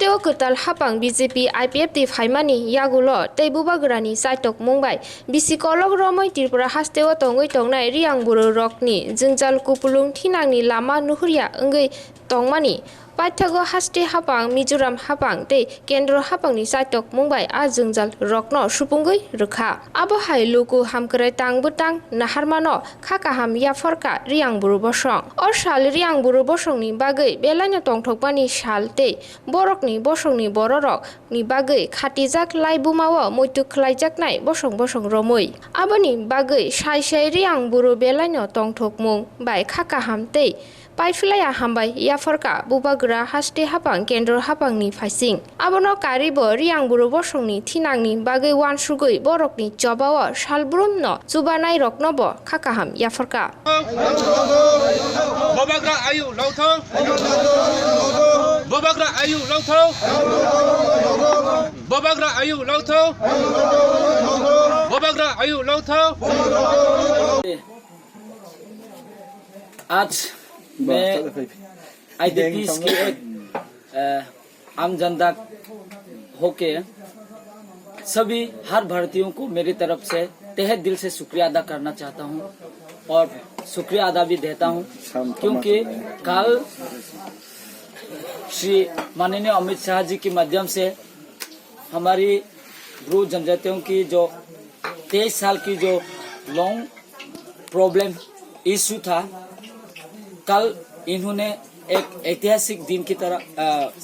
Hasteo ketal hapang BJP IPF ti phaimani yagulo teibubagrani saitok mungbai bisikolog romoi Tripura hasteo tongoi tongnai riang buru rokni jingjal kupulung thinangni lama nuhriya engei tongmani Paithago haste hapang Mizoram hapang tei kendro hapangni saitok mungbai a jingjal rokno supungoi rukha abo hai luku hamkrai tangbutang naharmano khakaham yaforka riang buru bosong or sal riang buru bosongni bagai belaino tongthokmani sal tei borokni bosongni bororok ni bagai khatijak laibumao moitu khlaijaknai bosong romoi aboni bagai sai riang buru belaino tongthokmung bai khakaham tei Paiflaya hambai yaforka bubagra haste hapang kendro hapangni faising abono karibo riang buru bosongni thinangni bagai wan sugoi borokni jobao salbrumno chubanai roknobo khakaham yaforka Bobagra ayu lautho Bobagra ayu lautho Bobagra ayu lautho Bobagra ayu lautho आज मैं IDP के एक आम जनता होके सभी हर भारतीयों को मेरी तरफ से तहे दिल से शुक्रिया अदा करना चाहता हूँ और शुक्रिया अदा भी देता हूँ क्योंकि कल श्री माननीय अमित शाह जी के माध्यम से हमारी ब्रू जनजातियों की जो 23 साल की जो लॉन्ग प्रॉब्लम इशू था कल इन्होंने एक ऐतिहासिक दिन की तरह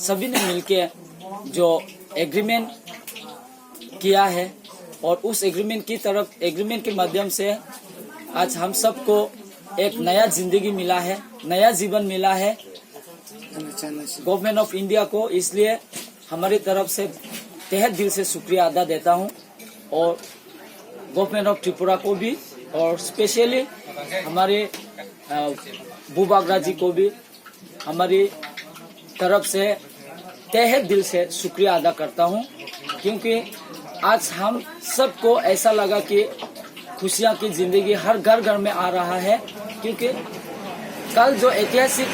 सभी ने मिलके जो एग्रीमेंट किया है और उस एग्रीमेंट के माध्यम से आज हम सबको एक नया जिंदगी मिला है, नया जीवन मिला है गवर्नमेंट ऑफ इंडिया को। इसलिए हमारी तरफ से तहे दिल से शुक्रिया अदा देता हूं और गवर्नमेंट ऑफ त्रिपुरा को भी और स्पेशली हमारे बुबाग्रा जी को भी हमारी तरफ से तहे दिल से शुक्रिया अदा करता हूं क्योंकि आज हम सबको ऐसा लगा कि खुशियां की जिंदगी हर घर में आ रहा है क्योंकि कल जो ऐतिहासिक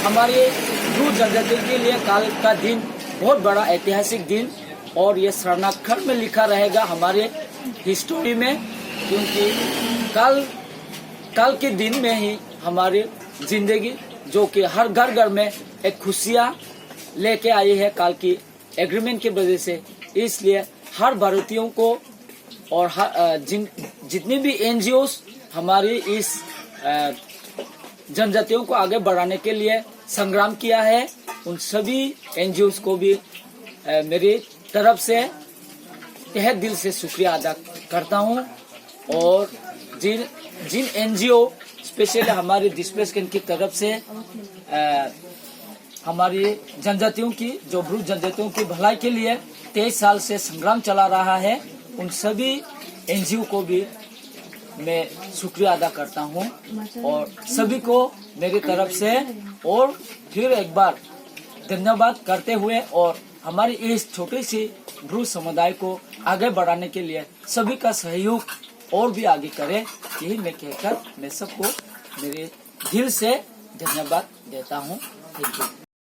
हमारे ब्रू जनजाति के लिए कल का दिन बहुत बड़ा ऐतिहासिक दिन और ये स्वर्णाक्षर में लिखा रहेगा हमारे हिस्टोरी में क्योंकि कल के दिन में ही हमारी जिंदगी जो कि हर घर में एक खुशियां लेके आई है कल की एग्रीमेंट की वजह से। इसलिए हर भारतीयों को और जितनी भी एनजीओस हमारी इस जनजातियों को आगे बढ़ाने के लिए संग्राम किया है उन सभी एनजीओस को भी मेरी तरफ से तहे दिल से शुक्रिया अदा करता हूं और जिन एनजीओ स्पेशली हमारे डिस्प्लेसमेंट की तरफ से हमारी जनजातियों की जो ब्रू जनजातियों की भलाई के लिए 23 साल से संग्राम चला रहा है उन सभी एनजीओ को भी मैं शुक्रिया अदा करता हूं और सभी को मेरी तरफ से और फिर एक बार धन्यवाद करते हुए और हमारी इस छोटी सी ब्रू समुदाय को आगे बढ़ाने के लिए सभी का सहयोग और भी आगे करे यही मैं कहकर मैं सबको मेरे दिल से धन्यवाद देता हूँ। Thank you.